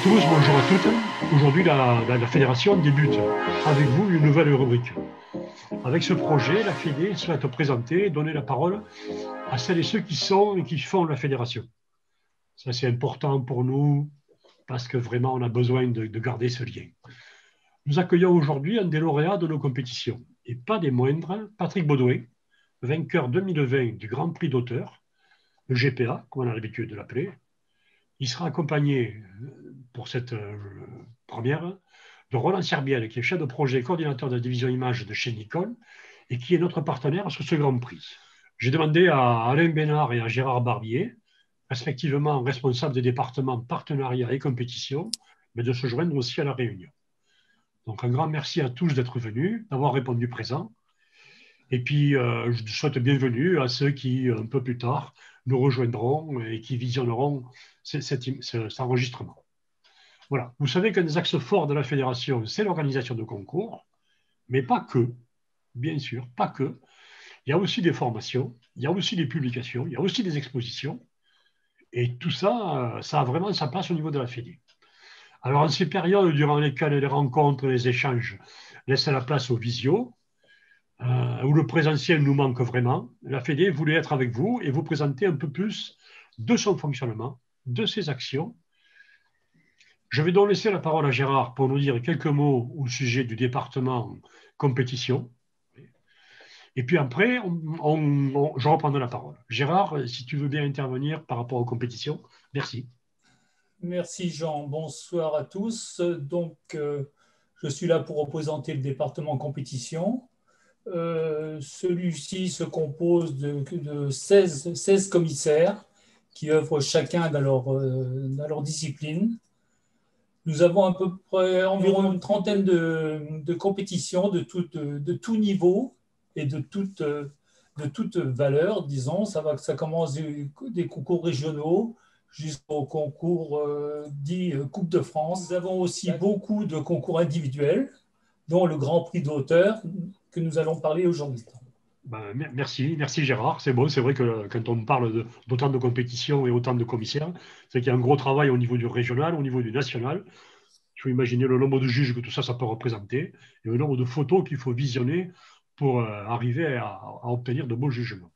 tous, bonjour à toutes. Aujourd'hui, la fédération débute avec vous une nouvelle rubrique. Avec ce projet, la Fédé souhaite présenter et donner la parole à celles et ceux qui sont et qui font la fédération. Ça, c'est important pour nous parce que vraiment, on a besoin de garder ce lien. Nous accueillons aujourd'hui un des lauréats de nos compétitions, et pas des moindres, Patrick Baudouin, vainqueur 2020 du Grand Prix d'auteur, le GPA, comme on a l'habitude de l'appeler. Il sera accompagné pour cette première de Roland Serbiel, qui est chef de projet et coordinateur de la division images de chez Nikon et qui est notre partenaire sur ce Grand Prix. J'ai demandé à Alain Bénard et à Gérard Barbier, respectivement responsables des départements partenariat et compétition, mais de se joindre aussi à la réunion. Donc un grand merci à tous d'être venus, d'avoir répondu présent. Et puis, je souhaite bienvenue à ceux qui, un peu plus tard, nous rejoindront et qui visionneront cet enregistrement. Voilà. Vous savez qu'un des axes forts de la fédération, c'est l'organisation de concours, mais pas que, bien sûr, pas que. Il y a aussi des formations, il y a aussi des publications, il y a aussi des expositions, et tout ça, ça a vraiment sa place au niveau de la Fédé. Alors, en ces périodes durant lesquelles les rencontres, les échanges laissent la place aux visios, où le présentiel nous manque vraiment, la Fédé voulait être avec vous et vous présenter un peu plus de son fonctionnement, de ses actions. Je vais donc laisser la parole à Gérard pour nous dire quelques mots au sujet du département compétition. Et puis après, je reprendrai la parole. Gérard, si tu veux bien intervenir par rapport aux compétitions, merci. Merci Jean, bonsoir à tous. Je suis là pour représenter le département compétition. Celui-ci se compose de 16 commissaires qui œuvrent chacun dans leur discipline. Nous avons à peu près environ une trentaine de compétitions de tout niveau et de toute valeur, disons. Ça commence des concours régionaux jusqu'au concours dit Coupe de France. Nous avons aussi beaucoup de concours individuels, dont le Grand Prix d'auteur que nous allons parler aujourd'hui. Ben, merci Gérard. C'est bon, c'est vrai que quand on parle d'autant de compétitions et autant de commissaires, c'est qu'il y a un gros travail au niveau du régional, au niveau du national. Il faut imaginer le nombre de juges que tout ça, ça peut représenter et le nombre de photos qu'il faut visionner pour arriver à obtenir de beaux jugements.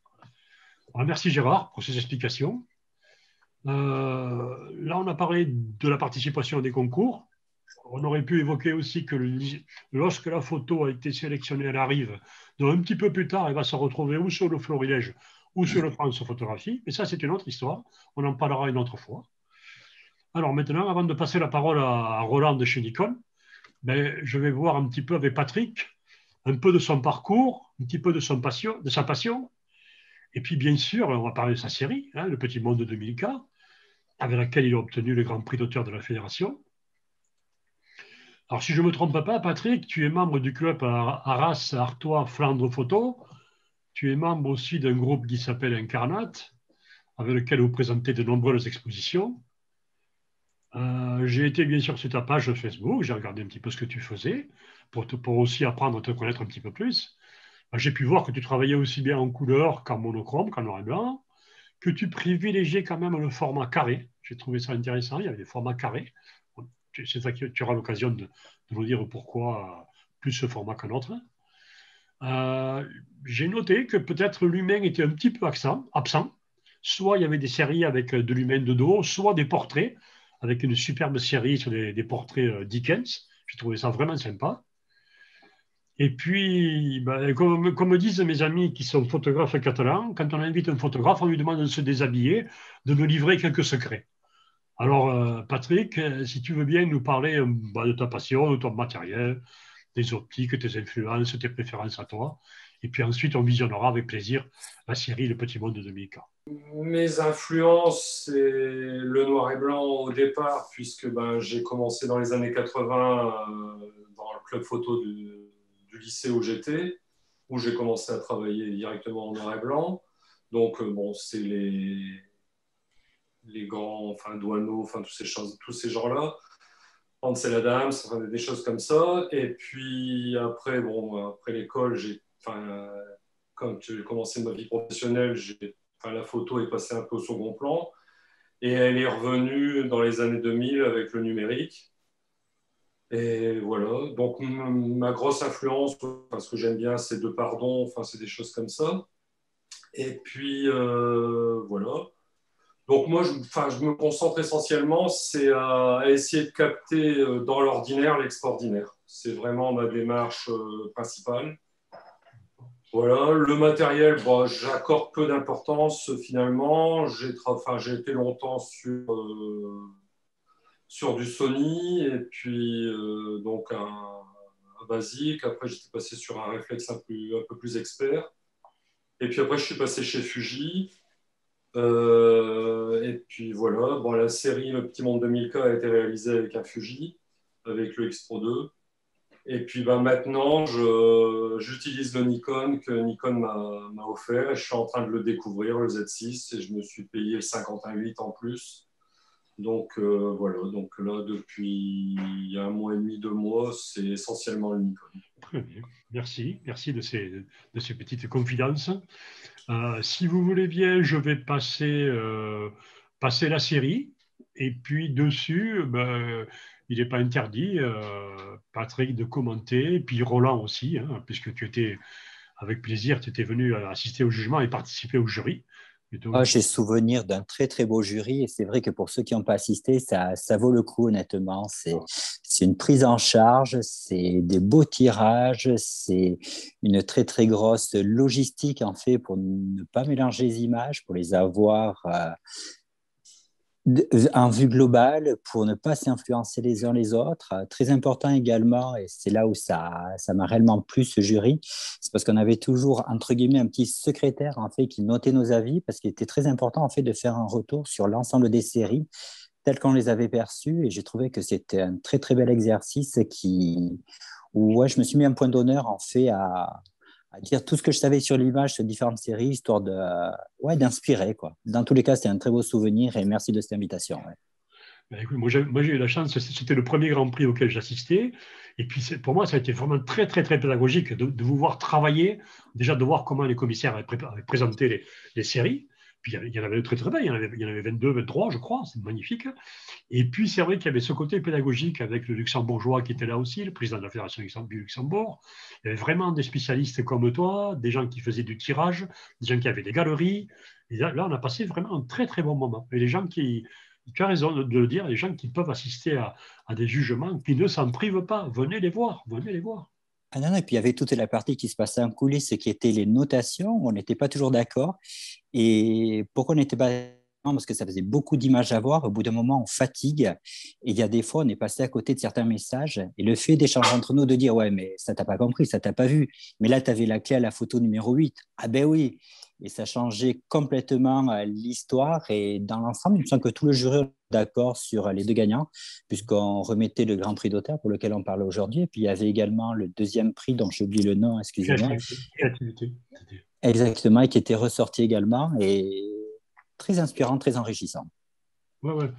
Alors, merci Gérard pour ces explications. Là, on a parlé de la participation à des concours. On aurait pu évoquer aussi que lorsque la photo a été sélectionnée, elle arrive, donc un petit peu plus tard, elle va se retrouver ou sur le Florilège ou sur le France Photographie. Mais ça, c'est une autre histoire. On en parlera une autre fois. Alors maintenant, avant de passer la parole à Roland de chez Nikon, ben, je vais voir un petit peu avec Patrick, un peu de son parcours, un petit peu de sa passion. Et puis, bien sûr, on va parler de sa série, hein, Le Petit Monde de Milka, avec laquelle il a obtenu le Grand Prix d'auteur de la Fédération. Alors, si je ne me trompe pas, Patrick, tu es membre du club Arras, Artois, Flandre Photo. Tu es membre aussi d'un groupe qui s'appelle Incarnat, avec lequel vous présentez de nombreuses expositions. J'ai été bien sûr sur ta page Facebook, j'ai regardé un petit peu ce que tu faisais pour aussi apprendre à te connaître un petit peu plus. J'ai pu voir que tu travaillais aussi bien en couleur qu'en monochrome, qu'en noir et blanc, que tu privilégiais quand même le format carré. J'ai trouvé ça intéressant, il y avait des formats carrés. C'est ça que tu auras l'occasion de nous dire pourquoi plus ce format qu'un autre. J'ai noté que peut-être l'humain était un petit peu absent. Soit il y avait des séries avec de l'humain de dos, soit des portraits, avec une superbe série sur des portraits Dickens. J'ai trouvé ça vraiment sympa. Et puis, ben, comme disent mes amis qui sont photographes catalans, quand on invite un photographe, on lui demande de se déshabiller, de nous livrer quelques secrets. Alors, Patrick, si tu veux bien nous parler de ta passion, de ton matériel, des optiques, tes influences, tes préférences à toi. Et puis ensuite, on visionnera avec plaisir la série Le Petit Monde de Milka. Mes influences, c'est le noir et blanc au départ, puisque j'ai commencé dans les années 80 dans le club photo du lycée où j'étais, où j'ai commencé à travailler directement en noir et blanc. Donc, c'est les grands, Douaneau, tous ces gens-là. Ansel Adams, des choses comme ça. Et puis après, après l'école, quand j'ai commencé ma vie professionnelle, la photo est passée un peu au second plan. Et elle est revenue dans les années 2000 avec le numérique. Et voilà. Donc, ma grosse influence, enfin, ce que j'aime bien, c'est De Pardon, enfin, c'est des choses comme ça. Et puis, voilà. Donc, moi, je me concentre essentiellement, c'est à essayer de capter dans l'ordinaire l'extraordinaire. C'est vraiment ma démarche principale. Voilà, le matériel, bon, j'accorde peu d'importance finalement. J'ai été longtemps sur du Sony et puis donc un basique. Après, j'étais passé sur un réflexe un peu plus expert. Et puis après, je suis passé chez Fuji. Et puis voilà, bon, la série Le Petit Monde de Milka a été réalisée avec un Fuji, avec le X Pro 2. Et puis maintenant, j'utilise le Nikon que Nikon m'a offert et je suis en train de le découvrir, le Z6, et je me suis payé le 51.8 en plus. Donc voilà, donc là, depuis un mois et demi, 2 mois, c'est essentiellement le Nikon. Très bien. Merci de ces petites confidences. Si vous voulez bien, je vais passer la série. Et puis dessus, ben, il n'est pas interdit, Patrick, de commenter, et puis Roland aussi, hein, puisque tu étais, avec plaisir, tu étais venu assister au jugement et participer au jury. Et donc, J'ai souvenir d'un très très beau jury et c'est vrai que pour ceux qui n'ont pas assisté, ça vaut le coup honnêtement. C'est une prise en charge, c'est des beaux tirages, c'est une très très grosse logistique en fait pour ne pas mélanger les images, pour les avoir en vue globale pour ne pas s'influencer les uns les autres. Très important également, et c'est là où ça m'a réellement plu ce jury, c'est parce qu'on avait toujours, entre guillemets, un petit secrétaire en fait, qui notait nos avis, parce qu'il était très important en fait, de faire un retour sur l'ensemble des séries telles qu'on les avait perçues, et j'ai trouvé que c'était un très très bel exercice où ouais, je me suis mis un point d'honneur en fait à dire tout ce que je savais sur l'image sur différentes séries, histoire ouais, d'inspirer, quoi. Dans tous les cas, c'était un très beau souvenir et merci de cette invitation. Ouais. ben, écoute, moi, j'ai eu la chance, c'était le premier Grand Prix auquel j'assistais. Et puis, pour moi, ça a été vraiment très, très, très pédagogique de vous voir travailler, déjà de voir comment les commissaires avaient présenté les séries. Puis, il y en avait de très, très bien. Il y en avait 22, 23, je crois. C'est magnifique. Et puis, c'est vrai qu'il y avait ce côté pédagogique avec le luxembourgeois qui était là aussi, le président de la Fédération du Luxembourg. Il y avait vraiment des spécialistes comme toi, des gens qui faisaient du tirage, des gens qui avaient des galeries. Et là, on a passé vraiment un très, très bon moment. Et les gens tu as raison de le dire, les gens qui peuvent assister à des jugements, qui ne s'en privent pas, venez les voir, venez les voir. Ah non, non, et puis il y avait toute la partie qui se passait en coulisses, qui était les notations, où on n'était pas toujours d'accord. Et pourquoi on n'était pas d'accord? Parce que ça faisait beaucoup d'images à voir. Au bout d'un moment, on fatigue. Et il y a des fois, on est passé à côté de certains messages. Et le fait d'échanger entre nous, de dire, ouais, mais ça t'a pas compris, ça t'a pas vu. Mais là, tu avais la clé à la photo numéro 8. Ah ben oui. Et ça changeait complètement l'histoire. Et dans l'ensemble, il me semble que tout le jury est d'accord sur les deux gagnants, puisqu'on remettait le Grand Prix d'auteur pour lequel on parle aujourd'hui. Et puis, il y avait également le deuxième prix, dont j'ai oublié le nom, excusez-moi. Créativité. Exactement, et qui était ressorti également. Et très inspirant, très enrichissant. Ouais, ouais.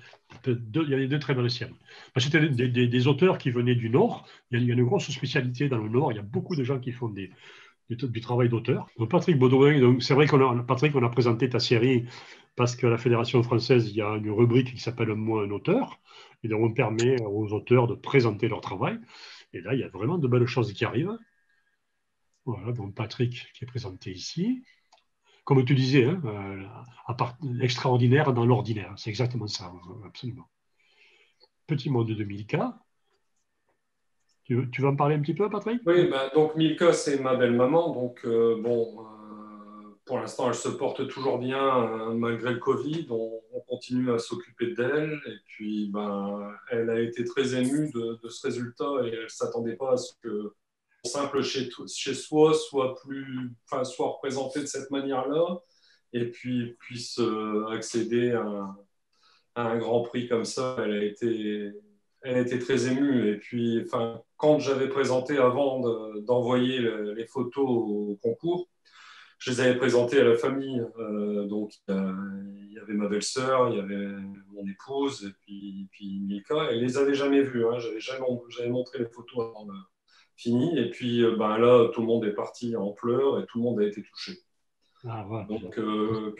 Il y avait deux très belles séries. C'était des auteurs qui venaient du Nord. Il y a une grosse spécialité dans le Nord. Il y a beaucoup de gens qui font du travail d'auteur. Donc, Patrick Baudouin, donc c'est vrai Patrick, on a présenté ta série parce qu'à la Fédération française, il y a une rubrique qui s'appelle Moi un auteur. Et donc, on permet aux auteurs de présenter leur travail. Et là, il y a vraiment de belles choses qui arrivent. Voilà, donc Patrick qui est présenté ici. Comme tu disais, hein, extraordinaire dans l'ordinaire. C'est exactement ça, absolument. Petit monde de Milka. Tu vas en parler un petit peu, Patrick? Oui, bah, donc Milka, c'est ma belle-maman. Donc, pour l'instant, elle se porte toujours bien malgré le Covid. On continue à s'occuper d'elle. Et puis, ben, elle a été très émue de ce résultat et elle ne s'attendait pas à ce que simple chez soi soit représenté de cette manière-là et puis puisse accéder à un grand prix comme ça. Elle a été très émue. Et puis, enfin, quand j'avais présenté avant d'envoyer les photos au concours, je les avais présentées à la famille. Donc, il y avait ma belle-sœur, il y avait mon épouse, et puis Milka. Elle ne les avait jamais vues. Hein. J'avais montré les photos avant fini. Et puis, ben là, tout le monde est parti en pleurs et tout le monde a été touché. Ah, voilà. Donc,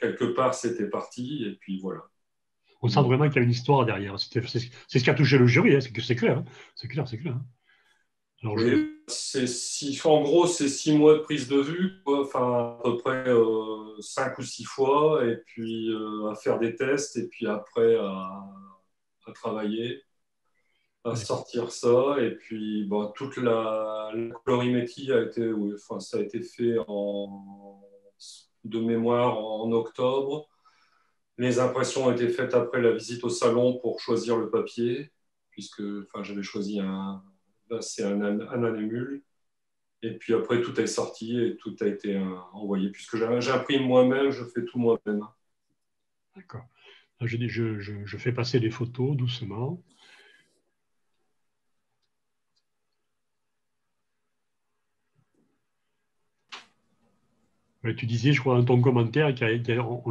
quelque part, c'était parti. Et puis, voilà. On sent vraiment qu'il y a une histoire derrière. C'est ce qui a touché le jury, hein. C'est clair. Hein. C'est clair, c'est clair. Hein. Alors, Oui, en gros, c'est 6 mois de prise de vue, quoi. Enfin, à peu près 5 ou 6 fois, et puis à faire des tests, et puis après à travailler, à sortir ça, et puis bon, toute la colorimétrie a été, oui, enfin, ça a été fait de mémoire en octobre. Les impressions ont été faites après la visite au salon pour choisir le papier, puisque enfin, j'avais choisi là, c'est un anémule. Et puis après, tout est sorti et tout a été envoyé. Puisque j'imprime moi-même, je fais tout moi-même. D'accord. Je fais passer les photos doucement. Tu disais, je crois, dans ton commentaire,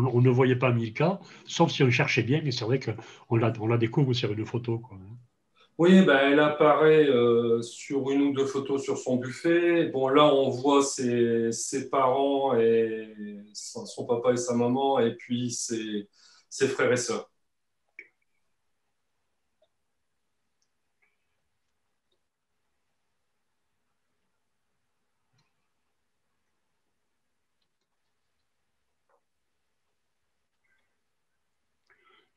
on ne voyait pas Milka, sauf si on cherchait bien, mais c'est vrai qu'on la découvre sur une photo. Quoi. Oui, ben, elle apparaît sur une ou deux photos sur son buffet. Bon, là, on voit ses parents, et son papa et sa maman, et puis ses frères et sœurs.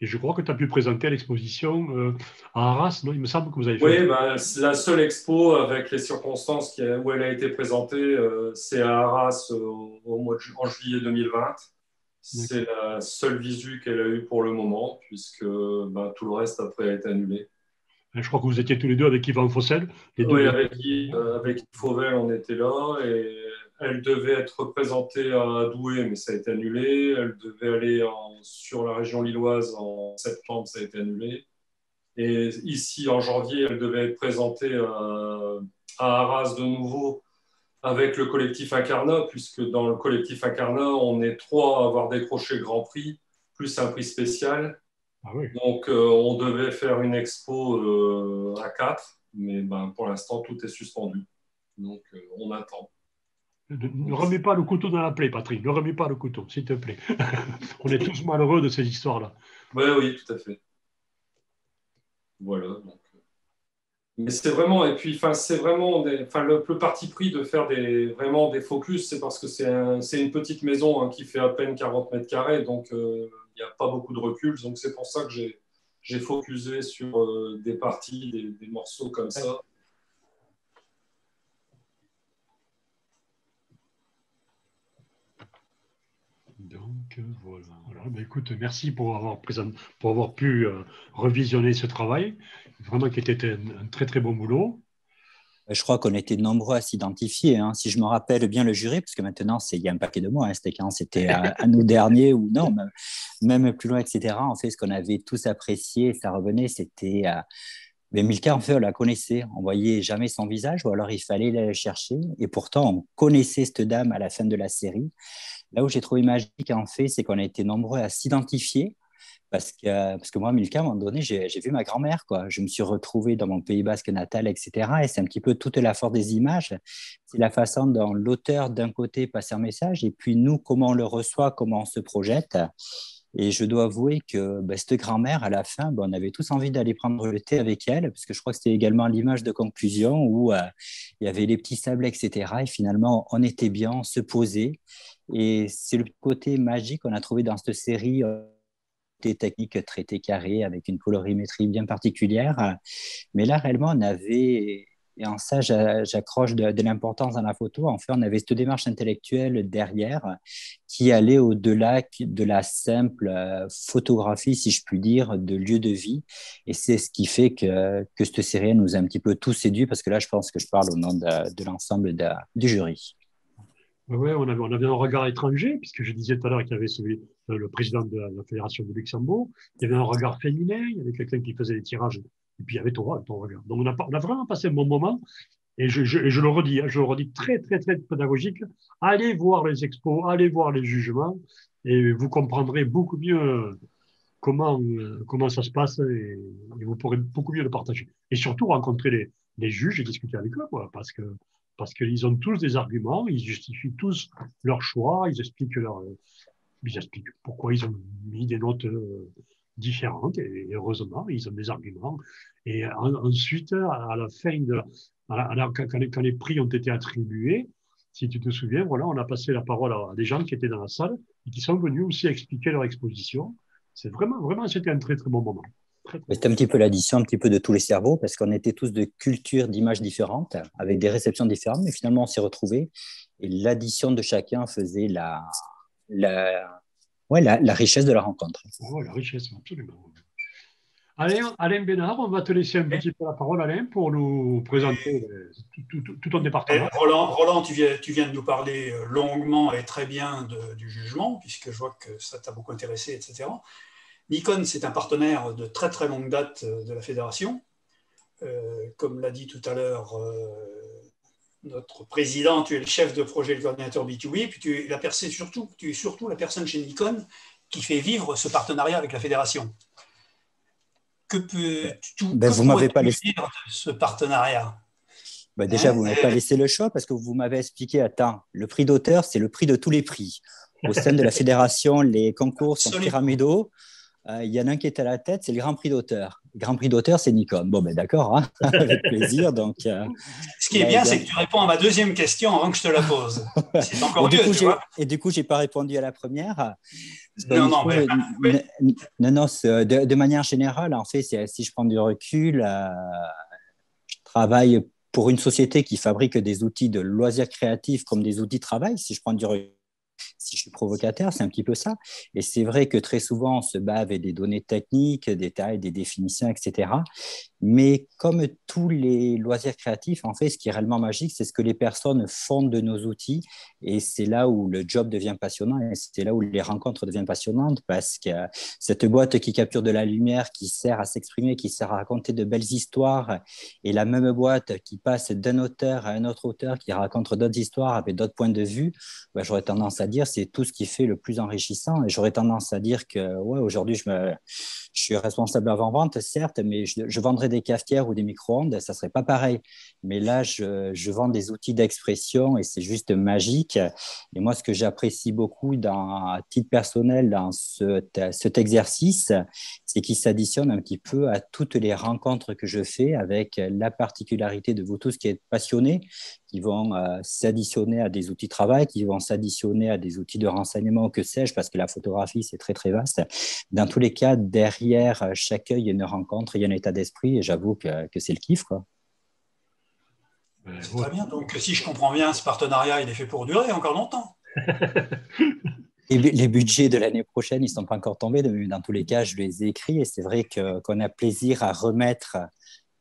Et je crois que tu as pu présenter à l'exposition à Arras, non? Il me semble que vous avez fait. Oui, ben, la seule expo avec les circonstances où elle a été présentée, c'est à Arras en juillet 2020. C'est la seule visu qu'elle a eue pour le moment, puisque ben, tout le reste après a été annulé. Je crois que vous étiez tous les deux avec Yvan Fossel. Oui, avec Yves Fauvel, on était là, et elle devait être présentée à Douai, mais ça a été annulé. Elle devait aller sur la région lilloise en septembre, ça a été annulé. Et ici, en janvier, elle devait être présentée à Arras de nouveau avec le collectif Incarnat, puisque dans le collectif Incarnat, on est 3 à avoir décroché le Grand Prix, plus un prix spécial. Ah oui. Donc, on devait faire une expo à 4, mais ben, pour l'instant, tout est suspendu. Donc, on attend. Ne remets pas le couteau dans la plaie, Patrick. Ne remets pas le couteau, s'il te plaît. On est tous malheureux de ces histoires-là. Ouais, oui, tout à fait. Voilà. Donc. Mais c'est vraiment, et puis, c'est vraiment, le parti pris de faire vraiment des focus, c'est parce que c'est une petite maison hein, qui fait à peine 40 mètres carrés, donc il n'y a pas beaucoup de recul. Donc c'est pour ça que j'ai focusé sur des parties, des morceaux comme ça. Donc voilà. Ben, écoute, merci pour avoir pu revisionner ce travail, vraiment qui était un très très bon boulot. Je crois qu'on était nombreux à s'identifier. Hein. Si je me rappelle bien le jury, parce que maintenant, il y a un paquet de mois, hein, c'était quand c'était à nous dernier ou non, même plus loin, etc. En fait, ce qu'on avait tous apprécié, ça revenait, c'était... Mais Milka, en fait, on la connaissait. On voyait jamais son visage, ou alors il fallait la chercher. Et pourtant, on connaissait cette dame à la fin de la série. Là où j'ai trouvé magique, en fait, c'est qu'on a été nombreux à s'identifier. Parce que moi, Milka, à un moment donné, j'ai vu ma grand-mère, quoi. Je me suis retrouvé dans mon Pays basque natal, etc. Et c'est un petit peu toute la force des images. C'est la façon dont l'auteur, d'un côté, passe un message, et puis nous, comment on le reçoit, comment on se projette. Et je dois avouer que cette grand-mère, à la fin, on avait tous envie d'aller prendre le thé avec elle, parce que je crois que c'était également l'image de conclusion où il y avait les petits sablés, etc. Et finalement, on était bien, on se posait. Et c'est le côté magique qu'on a trouvé dans cette série des techniques traitées carrées avec une colorimétrie bien particulière. Mais là, réellement, on avait, et en ça, j'accroche de l'importance dans la photo. En fait, on avait cette démarche intellectuelle derrière qui allait au-delà de la simple photographie, si je puis dire, de lieu de vie. Et c'est ce qui fait que cette série nous a un petit peu tous séduits, parce que là, je pense que je parle au nom de l'ensemble du jury. Oui, on avait un regard étranger, puisque je disais tout à l'heure qu'il y avait le président de la Fédération de Luxembourg, il y avait un regard féminin, il y avait quelqu'un qui faisait les tirages, et puis il y avait ton regard. Donc on a vraiment passé un bon moment, et je le redis, hein, je le redis très, très, très pédagogique. Allez voir les expos, allez voir les jugements, et vous comprendrez beaucoup mieux comment ça se passe, et vous pourrez beaucoup mieux le partager. Et surtout rencontrer les juges et discuter avec eux, quoi, parce qu'ils ont tous des arguments, ils justifient tous leur choix, ils expliquent pourquoi ils ont mis des notes différentes, et heureusement, ils ont des arguments. Et ensuite, à la fin quand les prix ont été attribués, si tu te souviens, voilà, on a passé la parole à des gens qui étaient dans la salle et qui sont venus aussi expliquer leur exposition. C'est vraiment, c'était un très, très bon moment. C'était un petit peu l'addition, un petit peu de tous les cerveaux, parce qu'on était tous de cultures, d'images différentes, avec des réceptions différentes, mais finalement, on s'est retrouvés. Et l'addition de chacun faisait la richesse de la rencontre. Oh, la richesse, absolument. Alain Bénard, on va te laisser un petit peu la parole, Alain, pour nous présenter tout ton département. Roland, tu viens de nous parler longuement et très bien du jugement, puisque je vois que ça t'a beaucoup intéressé, etc. Nikon, c'est un partenaire de très très longue date de la fédération. Comme l'a dit tout à l'heure notre président, tu es le chef de projet, le coordinateur B2B, puis tu es surtout la personne chez Nikon qui fait vivre ce partenariat avec la fédération. Vous m'avez pas laissé dire ce partenariat. Déjà, vous ne m'avez pas laissé le choix parce que vous m'avez expliqué, attends, le prix d'auteur, c'est le prix de tous les prix. Au sein de la fédération, les concours sont pyramidaux. Il y en a un qui est à la tête, c'est le Grand Prix d'auteur. Le Grand Prix d'auteur, c'est Nikon. Bon, d'accord, hein, avec plaisir. Donc, ce qui est bien, c'est que tu réponds à ma deuxième question avant que je te la pose. C'est encore mieux, tu vois. Et du coup, je n'ai pas répondu à la première. Non, de manière générale, en fait, si je prends du recul, je travaille pour une société qui fabrique des outils de loisirs créatifs comme des outils de travail. Si je prends du recul, si je suis provocateur, c'est un petit peu ça. Et c'est vrai que très souvent, on se bat avec des données techniques, des tailles, des définitions, etc. Mais comme tous les loisirs créatifs, en fait, ce qui est réellement magique, c'est ce que les personnes font de nos outils. Et c'est là où le job devient passionnant et c'est là où les rencontres deviennent passionnantes parce que cette boîte qui capture de la lumière, qui sert à s'exprimer, qui sert à raconter de belles histoires et la même boîte qui passe d'un auteur à un autre auteur qui raconte d'autres histoires avec d'autres points de vue, j'aurais tendance à dire c'est tout ce qui fait le plus enrichissant. Et j'aurais tendance à dire que aujourd'hui, je suis responsable avant-vente, certes, mais je vendrais des cafetières ou des micro-ondes, ça ne serait pas pareil. Mais là, je vends des outils d'expression et c'est juste magique. Et moi, ce que j'apprécie beaucoup à titre personnel dans cet exercice, c'est qu'il s'additionne un petit peu à toutes les rencontres que je fais avec la particularité de vous tous qui êtes passionnés, qui vont s'additionner à des outils de travail, qui vont s'additionner à des outils de renseignement, que sais-je, parce que la photographie, c'est très, très vaste. Dans tous les cas, derrière chaque œil, il y a une rencontre, il y a un état d'esprit, et j'avoue que c'est le kiff, quoi. C'est très bien. Donc, si je comprends bien, ce partenariat, il est fait pour durer encore longtemps. Et les budgets de l'année prochaine, ils ne sont pas encore tombés. Dans tous les cas, je les ai écrits, et c'est vrai qu'on a plaisir à remettre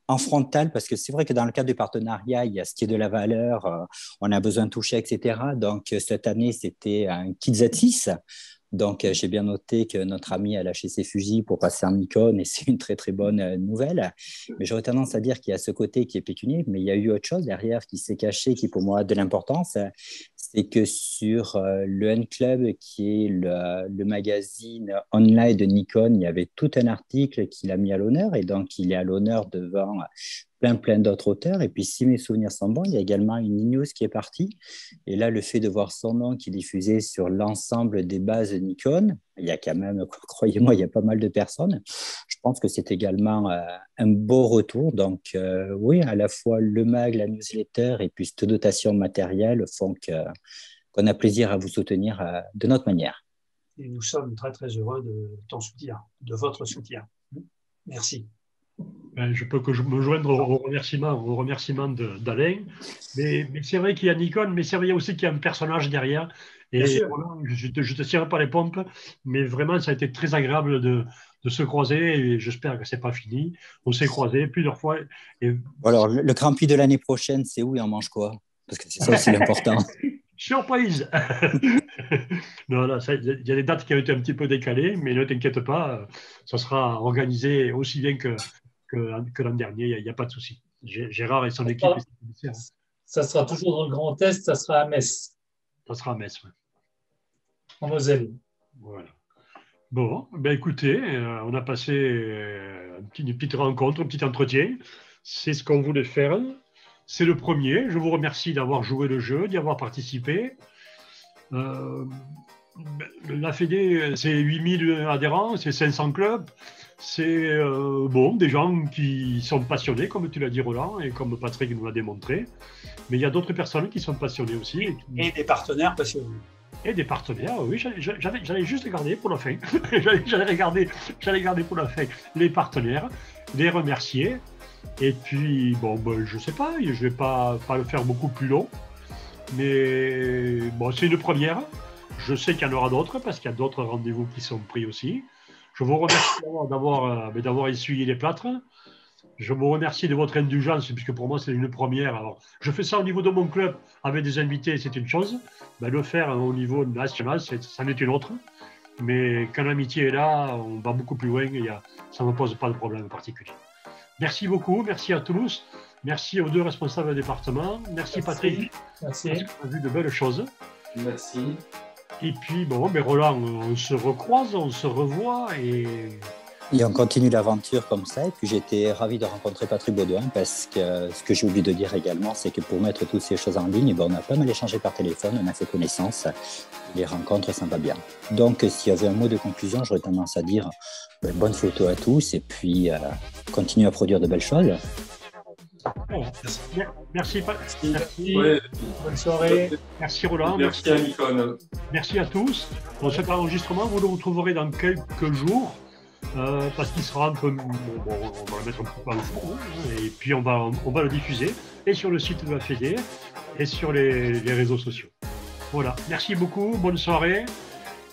en frontal, parce que c'est vrai que dans le cadre du partenariat, il y a ce qui est de la valeur, on a besoin de toucher, etc. Donc, cette année, c'était un kit Z6. Donc, j'ai bien noté que notre ami a lâché ses fusils pour passer en Nikon et c'est une très, très bonne nouvelle. Mais j'aurais tendance à dire qu'il y a ce côté qui est pécunier, mais il y a eu autre chose derrière qui s'est caché, qui pour moi a de l'importance. C'est que sur le N-Club, qui est le magazine online de Nikon, il y avait tout un article qu'il a mis à l'honneur et donc il est à l'honneur devant plein d'autres auteurs. Et puis, si mes souvenirs sont bons, il y a également une news qui est partie. Et là, le fait de voir son nom qui est diffusé sur l'ensemble des bases Nikon, il y a quand même, croyez-moi, il y a pas mal de personnes. Je pense que c'est également un beau retour. Donc, oui, à la fois le mag, la newsletter et puis cette dotation matérielle font qu'on a plaisir à vous soutenir de notre manière. Et nous sommes très, très heureux de ton soutien, de votre soutien. Merci. Je peux que me joindre au remerciement d'Alain. Mais c'est vrai qu'il y a Nikon, mais c'est vrai aussi qu'il y a un personnage derrière. Et voilà, je te tire pas les pompes, mais vraiment, ça a été très agréable de se croiser et j'espère que ce n'est pas fini. On s'est croisés plusieurs fois. Et... Alors, le Grand Prix de l'année prochaine, c'est où et on mange quoi? Parce que c'est ça aussi l'important. Surprise. Non, là, il y a des dates qui ont été un petit peu décalées, mais ne t'inquiète pas, ça sera organisé aussi bien que l'an dernier, il n'y a pas de souci. Gérard et son équipe. Ça sera toujours dans le Grand Est, ça sera à Metz. Ça sera à Metz, oui. En Moselle. Voilà. Bon, ben écoutez, on a passé une petite rencontre, un petit entretien. C'est ce qu'on voulait faire. C'est le premier. Je vous remercie d'avoir joué le jeu, d'y avoir participé. La Fédé, c'est 8000 adhérents, c'est 500 clubs. C'est des gens qui sont passionnés, comme tu l'as dit Roland, et comme Patrick nous l'a démontré. Mais il y a d'autres personnes qui sont passionnées aussi. Et des partenaires passionnés. Et des partenaires, oui, j'allais juste regarder pour la fin. j'allais garder pour la fin les partenaires, les remercier. Et puis, je sais pas, je vais pas le faire beaucoup plus long. Mais c'est une première. Je sais qu'il y en aura d'autres parce qu'il y a d'autres rendez-vous qui sont pris aussi. Je vous remercie d'avoir essuyé les plâtres. Je vous remercie de votre indulgence, puisque pour moi, c'est une première. Alors, je fais ça au niveau de mon club avec des invités, c'est une chose. Le faire au niveau national, c'en est une autre. Mais quand l'amitié est là, on va beaucoup plus loin et ça ne me pose pas de problème particulier. Merci beaucoup, merci à tous. Merci aux 2 responsables du département. Merci Patrick. Merci. On a vu de belles choses. Merci. Et puis, Roland, on se recroise, on se revoit et on continue l'aventure comme ça. Et puis, j'étais ravi de rencontrer Patrick Baudouin parce que ce que j'ai oublié de dire également, c'est que pour mettre toutes ces choses en ligne, on a pas mal échangé par téléphone, on a fait connaissance. Les rencontres, ça va bien. Donc, s'il y avait un mot de conclusion, j'aurais tendance à dire bonne photo à tous et puis continuez à produire de belles choses. Merci. Ouais. Bonne soirée. Merci Roland. Merci à Nikon. Merci à tous. Cet enregistrement, vous le retrouverez dans quelques jours parce qu'il sera un peu... on va le mettre un peu en fond et puis on va le diffuser et sur le site de la Fédé et sur les réseaux sociaux. Voilà. Merci beaucoup. Bonne soirée.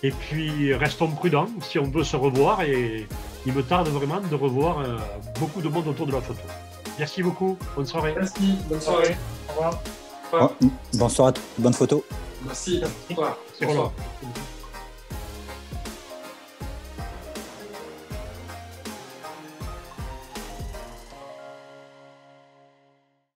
Et puis, restons prudents si on veut se revoir et il me tarde vraiment de revoir beaucoup de monde autour de la photo. Merci beaucoup. Bonne soirée. Merci. Bonne soirée. Au revoir. Bonsoir, bonne photo. Merci. Au revoir. Bonsoir.